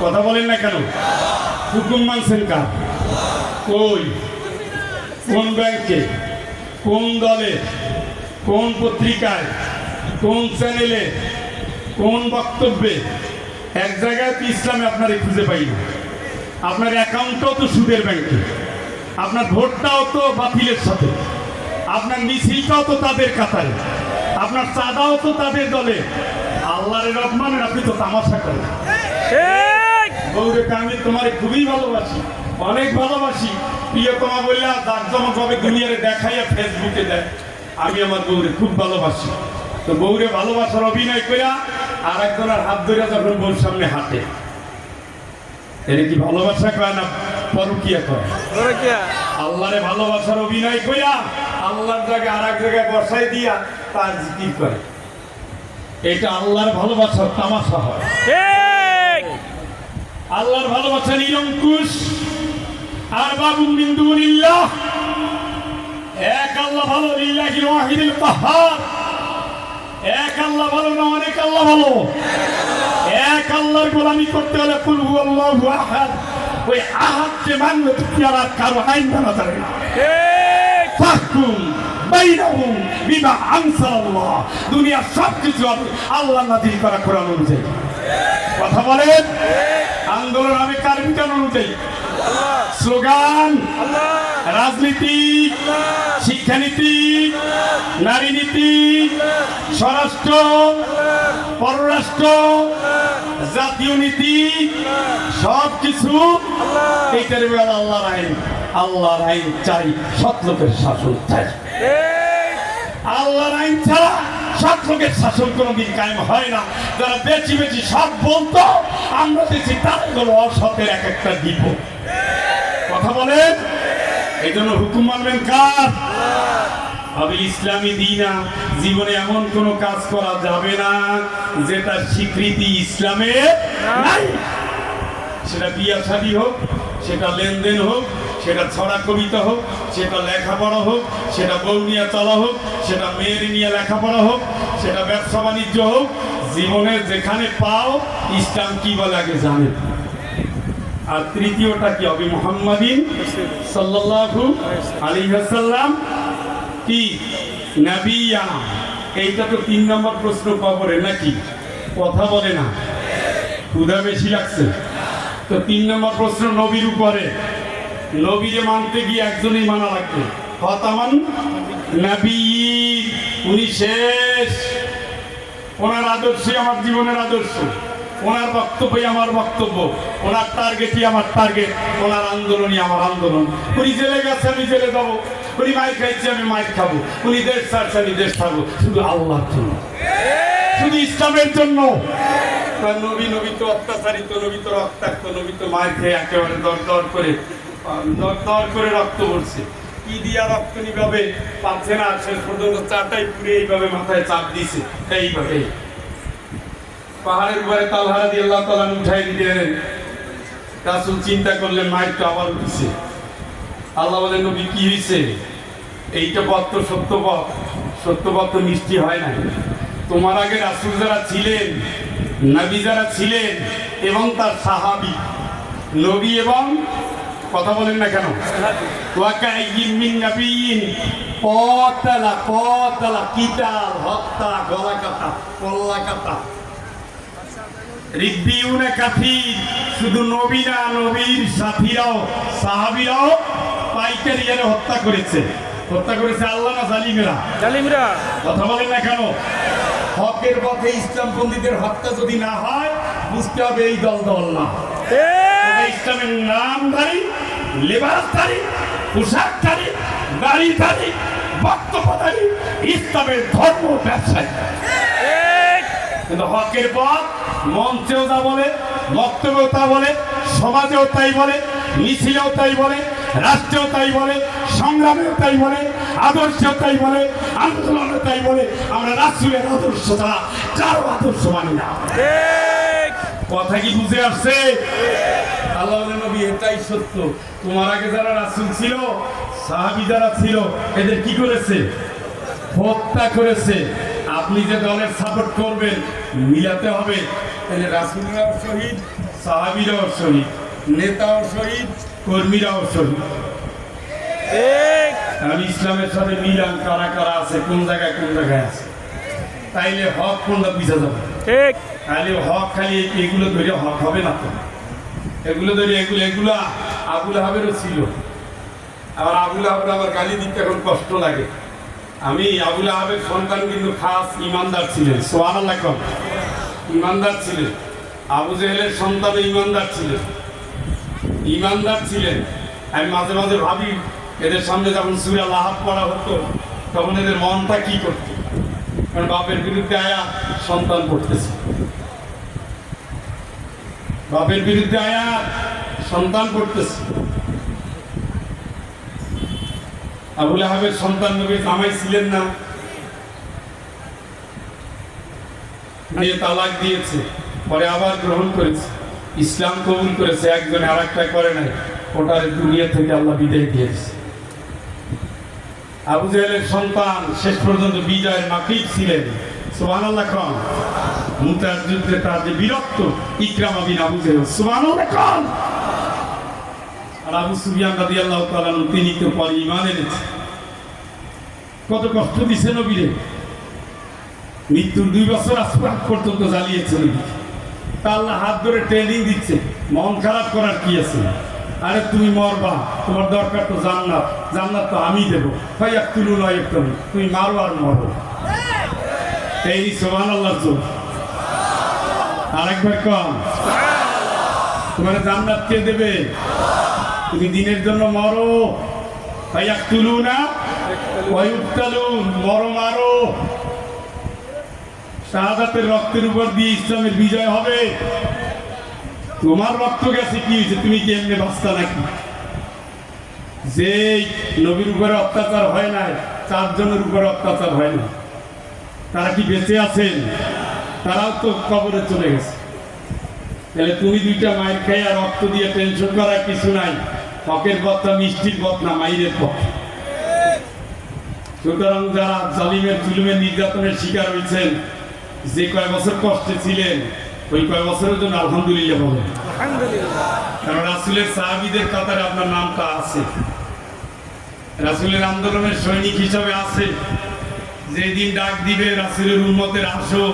কথা বলেন না কেন? হুকুম মানছেন কার? কই, কোন ব্যাংকে, কোন দলে, কোন পত্রিকায়, কোন চ্যানেলে, কোন বক্তব্যে? এক জায়গায় তো ইসলামে আপনার খুঁজে পাই না। আপনার অ্যাকাউন্টও তো সুদের ব্যাংকে, আপনার ভোটটাও তো বাতিলের সাথে, আপনার মিছিলটাও তো তাদের কাতারে, আপনার চাঁদাও তো তাদের দলে। আল্লাহর রহমানের আপনি তো তামাশা করেন। বউরেকে আমি তোমার খুবই ভালোবাসি, অনেক ভালোবাসি। প্রিয়তমা বললে জাকজমকভাবে দুনিয়ারে দেখাইয়া ফেসবুকে দেয় আমি আমার বউরে খুব ভালোবাসি। তো বউরে ভালোবাসার অভিনয় করিয়া আর একজনের হাত ধরে যখন বউর সামনে হাঁটে, এটা কি ভালোবাসা কয় না পরকিয়া কয়? আল্লাহরে ভালোবাসার অভিনয় করিয়া আল্লাহর জায়গায় আর এক জায়গায় বসাই দিয়া তার জিকির করে, এটা আল্লাহর ভালোবাসার তামাশা হয়। আল্লাহর ভালোবাসা নিরঙ্কুশ। আর বাবুম মিন দুনিল্লাহ, এক আল্লাহ ভালো, লিল্লাহিল ওয়াহিদুল কাহ্হার। এক আল্লাহ ভালো না অনেক আল্লাহ ভালো? এক আল্লাহর গোলামি করতে হলে কুল হুয়াল্লাহু আহাদ, ওই আহাদকে মানলে তুমি আর কারো আইন মানা যাবে না। ফাহকুম বাইনাহুম বিমা আনজালাল্লাহ। দুনিয়ার সবকিছু আল্লাহ নাযিল করা কোরআন অনুযায়ী। কথা বলেন, আন্দোলন হবে কার বিধান অনুযায়ী? স্লোগান, রাজনীতি, শিক্ষানীতি, নারী নীতি, স্বরাষ্ট্র, পররাষ্ট্র, জাতীয় নীতি, সবকিছু এইটার বেলা আল্লাহর আইন। আল্লাহর আইন চাই, সৎ লোকের শাসন চাই। আল্লাহর আইন ছাড়া সৎ লোকের শাসন কোনোদিন কায়েম হয় না। যারা বেশি বেশি সৎ বলতো আমরা দেখছি তাদের হলো অসতের এক একটা দ্বীপ। কথা বলেন, এই জন্য হুকুম মানবেন কার? আমি ইসলামী দিনা। জীবনে এমন কোন কাজ করা যাবে না যেটা স্বীকৃতি ইসলামে নাই। সেটা বিয়া শাদী হোক, সেটা লেনদেন হোক, সেটা ছড়া কবিতা হোক, সেটা লেখাপড়া হোক, সেটা বউ নিয়ে চলা হোক, সেটা মেয়ের নিয়ে লেখাপড়া হোক, সেটা ব্যবসা বাণিজ্য হোক, জীবনে যেখানে পাও ইসলাম কি বলে আগে জানে। আর তৃতীয়টা কি হবে? মুহাম্মাদিন সাল্লাল্লাহু আলাইহি ওয়াসাল্লাম কি নবিয়া। এইটা তো 3 নম্বর প্রশ্ন কবরে নাকি? কথা বলে না, ক্ষুধা বেশি লাগছে তো 3 নম্বর প্রশ্ন নবীর উপরে। নবীরে মানতে গিয়ে একজনই মানা লাগবে, খতামান নবিয়্যিন। উনি শেষ। ওনার আদর্শই আমার জীবনের আদর্শ, ওনার বক্তব্যই আমার বক্তব্য, ওনার টার্গেটই আমার টার্গেট, ওনার আন্দোলনই আমার আন্দোলন। উনি জেলে গেছে, আমি জেলে যাবো। উনি মাইর খাইছে, আমি মাইর খাবো। উনি দেশ ছাড়ছে, আমি দেশ ছাড়বো। শুধু আল্লাহর জন্য, শুধু ইসলামের জন্য। নবী নবী তো অত্যাচারিত, নবী তো রক্তাক্ত, নবী তো মায়ের খেয়ে একেবারে দর দর করে রক্ত পড়ছে। কি দিয়া রক্ত নিভাবে পাচ্ছে না, শেষ পর্যন্ত চাটাই পুড়ে এইভাবে মাথায় চাপ দিয়েছে। এইভাবে পাহাড়ের উপরে তালহা রাদিয়াল্লাহু তাআলা উঠাই দিলেন। রাসূল চিন্তা করলেন মায়ের তো আবার উঠছে। আল্লাহ বলেন, নবী কি হয়েছে? এইটা পথ তো সত্য পথ, সত্য পথ তো মিষ্টি হয় না। তোমার আগে রাসূল যারা ছিলেন, নবী যারা ছিলেন এবং তার সাহাবী, নবী এবং কথা বলেন না কেন? ওয়াকাইয়িন মিন নাবিয়্যিন ক্বাতালা কিতাল, হত্যা, গলা কাটা, কল্লা কাটা, রিদ্দিউনা কাফির। শুধু নবী না, নবীর সাথীরাও সাহাবীরাও পাইকারি হারে হত্যা করেছে। হত্যা করেছে আল্লাহ না জালিমেরা? জালিমরা। কথা বলেন না কেন? হকের পথে ইসলামপন্থীদের হত্যা যদি না হয় বুঝতে হবে এই দল না। ইসলামের নামধারী, লেবাসধারী, পোশাকধারী, গাড়িধারী, বক্তব্যধারী, ইসলামের ধর্ম ব্যবসায়ী। কিন্তু হকের পথ মঞ্চেও তা বলে, বক্তব্যও তা বলে, সমাজেও তাই বলে, মিছিলেও তাই বলে, রাষ্ট্রেও তাই বলে, সংগ্রামেও তাই বলে, আদর্শেও তাই বলে, আন্দোলনে তাই বলে। আমরা রাসূলের আদর্শ ছাড়া কারো আদর্শ মানি না। কথা কি বুঝে আসছে? আল্লাহ বলেন, নবী এটাই সত্য। তোমার আগে যারা রাসূল ছিল, সাহাবী যারা ছিল, এদের কি করেছে? হত্যা করেছে। আপনি যে দলের সাপোর্ট করবেন মিলাতে হবে। তাহলে রাসূলরাও শহীদ, সাহাবীরাও শহীদ, নেতাও শহীদ, কর্মীরাও শহীদ। আর ইসলামের সাথে মিলান কারা কারা আছে, কোন জায়গায় আছে, তাইলে হক কোনটা বুঝা যাবে। ঠিক, তাহলে হক খালি এগুলো ধরে হক হবে না তো, এগুলো ধরে এগুলো আবুল আহাবেরও ছিল। আবার আবুল আহাবের আবার গালি দিতে এখন কষ্ট লাগে। আমি আবুল আহাবের সন্তান কিন্তু খাস ইমানদার ছিলেন, সুবহানাল্লাহ, ইমানদার ছিলেন। আবু জেহেলের সন্তান ইমানদার ছিলেন। আমি মাঝে মাঝে ভাবি এদের সামনে যখন সূরা লাহাব পড়া হতো তখন এদের মনটা কি করতো, কারণ বাপের বিরুদ্ধে আয়াত সন্তান পড়তেছে, বাপের বিরুদ্ধে আয়াত সন্তান পড়তেছে। আবুল আহাবের সন্তান নবীর জামাই ছিলেন না, নিয়ে তালাক দিয়েছে, পরে আবার গ্রহণ করেছে, ইসলাম কবুল করেছে, একজনে আর একটা করে নাই, ওটার দুনিয়া থেকে আল্লাহ বিদায় দিয়েছে। আবু জেহেলের সন্তান শেষ পর্যন্ত বিজয়ের নাকিব ছিলেন, সুবহানাল্লাহ। মুতার যুদ্ধে তার যে বীরত্ব, ইকরামা বিন আবু জেহেল, সুবহানাল্লাহ। আর আবু সুফিয়ান রাদিয়াল্লাহু তাআলা তিনি তো পরে ঈমান এনেছে। কত কষ্ট দিছে নবীরে, মৃত্যুর 2 বছর আগ পর্যন্ত জ্বালিয়েছে নবী। তা আল্লাহ হাত ধরে ট্রেনিং দিচ্ছে, মন খারাপ করার কি আছে, আরে তুমি মরবা, তোমার দরকার তো জান্নাত, জান্নাত তো আমি দেবো, তুমি মারো আর মরো। এই সুবহানাল্লাহ। আরেকবার কম, তোমার জান্নাত কে দেবে? তুমি দিনের জন্য মরো, মরো মারো, শাহাদাতের রক্তের উপর দিয়ে ইসলামের বিজয় হবে। তোমার রক্ত গেছে, কি হয়েছে? তুমি কি এমনি বাঁচতা নাকি? যে নবীর উপরে অত্যাচার হয় নাই, 4 জনের উপরে অত্যাচার হয় না, তারা কি বেঁচে আছেন? তারাও তো কবরে চলে গেছে। তাহলে তুমি 2টা মায়ের খাই আর রক্ত দিয়ে টেনশন করার কিছু নাই। হকের পথটা মিষ্টির পথ না, মাইরের পথ। সুতরাং যারা জালিমের জুলুমের নির্যাতনের শিকার হয়েছেন, যে কয় বছর কষ্টে ছিলেন, ওই কয় বছরের জন্য আলহামদুলিল্লাহ বলেন। কারণ রাসূলের সাহাবীদের কাতারে আপনার নামটা আছে, রাসূলের আন্দোলনের সৈনিক হিসাবে আছে। যেদিন ডাক দিবে রাসূলের উম্মতের আসো,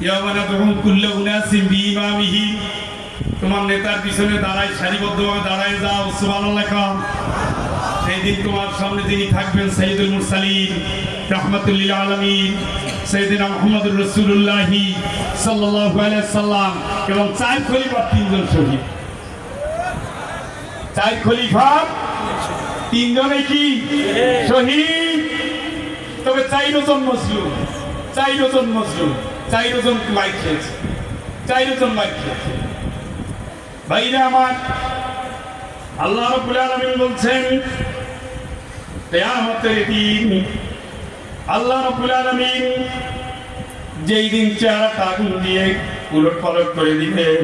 ইয়ামানা তখন কুল্লু উনাসিম বিইমামিহি, তোমার নেতার পিছনে দাঁড়ায়, সারিবদ্ধভাবে দাঁড়ায় যাও, সুবহানাল্লাহ। সেই দিন তোমার সামনে যিনি থাকবেন, সাইয়্যিদুল মুরসালিন রাহমাতুল লিল আলামিন সাইয়্যিদিনা মুহাম্মদুর রাসূলুল্লাহ সাল্লাল্লাহু আলাইহি সাল্লাম, এবং 4 খলিফার 3 জন শহীদ। 4 খলিফার 3 জনে কি শহীদ? তবে 4 জন মজলুম, 4 জন মজলুম, 4 জন মাইর খেয়েছে, 4 জন মাইর খেয়েছে। ভাইরা আমার, আল্লাহ রাব্বুল আলামিন বলছেন কিয়ামতের দিন আল্লাহ রাব্বুল আলামিন যেই দিন চেহারাটা আগুন দিয়ে উলটপালট করে দিবেন,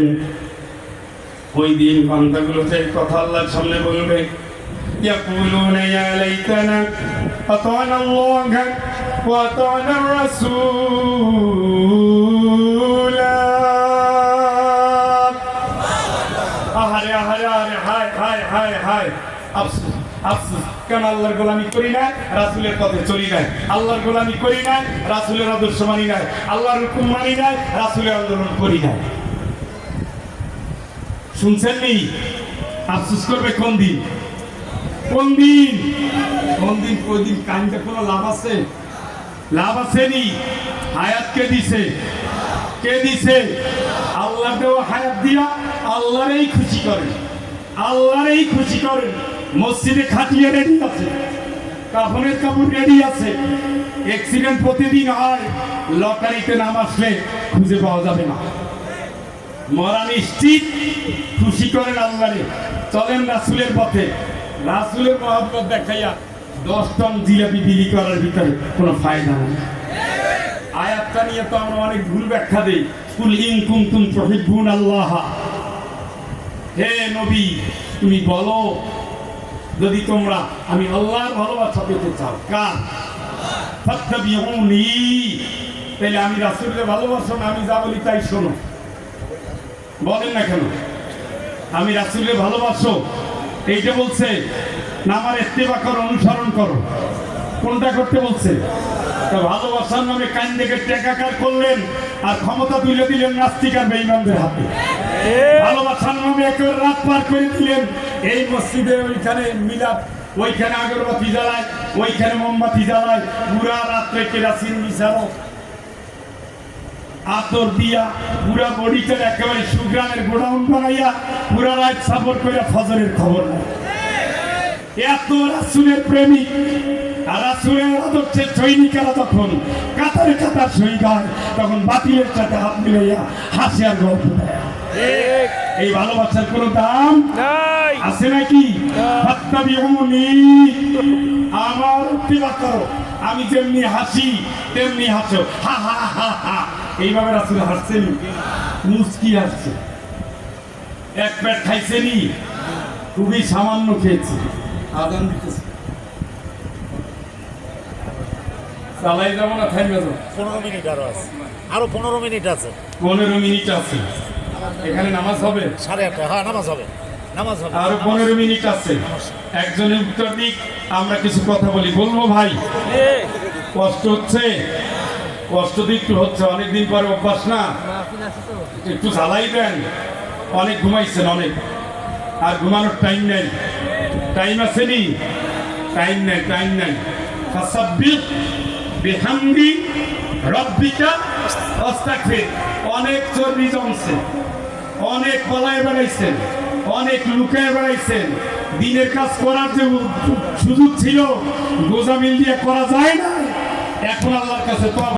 ওই দিন বান্দাগুলো সেই কথা আল্লাহর সামনে বলবে, ইয়াকুলুনা ইয়া লাইতানা আতানা আল্লাহ ওয়া আতানা রাসূল। আহারে আহারে আহারে, হায় হায় হায় হায়, আফসোস আফসোস, কেন আল্লাহর গোলামি করি না, রাসূলের পথে চলি নাই। আল্লাহর গোলামি করি না, রাসূলের আদর্শ মানি নাই। আল্লাহর হুকুম মানি নাই, রাসূলের আন্দোলন করি নাই। শুনছেন নি? আফসোস করবে কোন দিন? কোন দিন? কোন দিন? কোন দিন? কাইন্দে কোনো লাভ আছে? লাভ আছে নি? হায়াত কে দিছে? কে দিছে? আল্লাহ দেওয়া হায়াত দিয়া আল্লাহরই খুশি করেন, আল্লাহরই খুশি করেন। মসজিদে খাটিয়ে রেডি আছে, কাফনের কাপড় রেডি আছে। অ্যাক্সিডেন্ট প্রতিদিন হয়, লটারিতে নাম আসলে খুঁজে পাওয়া যাবে না। মরা নিশ্চিত, খুশি করেন আল্লাহরে। চলেন রাসূলের পথে, রাসূলের মহব্বত দেখাইয়া 10 টন জিলাপি বিলি করার ভিতরে কোনো ফায়দা নেই। আয়াতটা নিয়ে তো আমরা অনেক ভুল ব্যাখ্যা দিই। কুল ইন কুনতুম তুহিব্বুনাল্লাহ, হে নবী তুমি বলো, যদি তোমরা আমি আল্লাহর ভালোবাসা পেতে চাও, কার? ফাত্তাবিউনি, তাহলে আমি রাসূলকে ভালোবাসো না, আমি যা বলি তাই শোনো। বলেন না কেন? আমি রাসূলকে ভালোবাসো এইটা বলছে না আমার ইত্তেবা করো, অনুসরণ করো? কোনটা করতে বলছে? তা ভালোবাসার নামে কান থেকে টেকাকার করলেন আর ক্ষমতা তুলে দিলেন নাস্তিক আর বেঈমানদের হাতে। ভালোবাসার নামে একেবারে রাত পার করে দিলেন। এই মসজিদে ওইখানে মিলাদ, ওইখানে আগরবাতি জ্বালায়, ওইখানে মোমবাতি জ্বালায়, পুরা রাত্রে কেরাসিন মিশানো আতর দিয়া পুরা বডিটার একেবারে সুগ্রামের গোডাউন বানাইয়া পুরা রাত সাপোর্ট করে ফজরের খবর নাই। এত রাসূলের প্রেমিক আর রাসূলের আদর্শের সৈনিকেরা যখন কাতারে কাতার শহীদ হয় তখন বাতিলের সাথে হাত মিলাইয়া হাসি আর গল্প দেয়। এই ভালোবাসার কোনো দাম আছে নাকি? ফাত্তাবিউনি, আমার ইত্তেবা করো, আমি যেমনি হাসি তেমনি হাসো, হা হা হা হা। এইভাবে রাসূল হাসছেন, মুস্কি হাসছে। এক পেট খাইছেনি, খুবই সামান্য খেয়েছে। আদান দিতেছে, চালাই যাবো না থাকবে তো? 15 মিনিট আরো আছে, আরো 15 মিনিট আছে। 15 মিনিট আছে। এখানে নামাজ হবে 8:30। হ্যাঁ, নামাজ হবে, নামাজ হবে। আরো 15 মিনিট আছে। একজনের উত্তর দিক, আমরা কিছু কথা বলি। বলবো ভাই, কষ্ট হচ্ছে? কষ্ট তো একটু হচ্ছে, অনেকদিন পরে অভ্যাস না, একটু জ্বালাই দেন। অনেক ঘুমাইছেন, অনেক, আর ঘুমানোর টাইম নেই। টাইম আছে নি? টাইম নেই, টাইম নেই। ফাসাব্বিহ বিহামদি রাব্বিকা ওয়াস্তাগফির। অনেক চর্বি জমছে, অনেক পলায় বেড়াইছেন, অনেক লুকায় বেড়াইছেন। দিনের কাজ করার যে সুযোগ ছিল গোজামিল দিয়ে করা যায় না। এখন আল্লাহর কাছে তো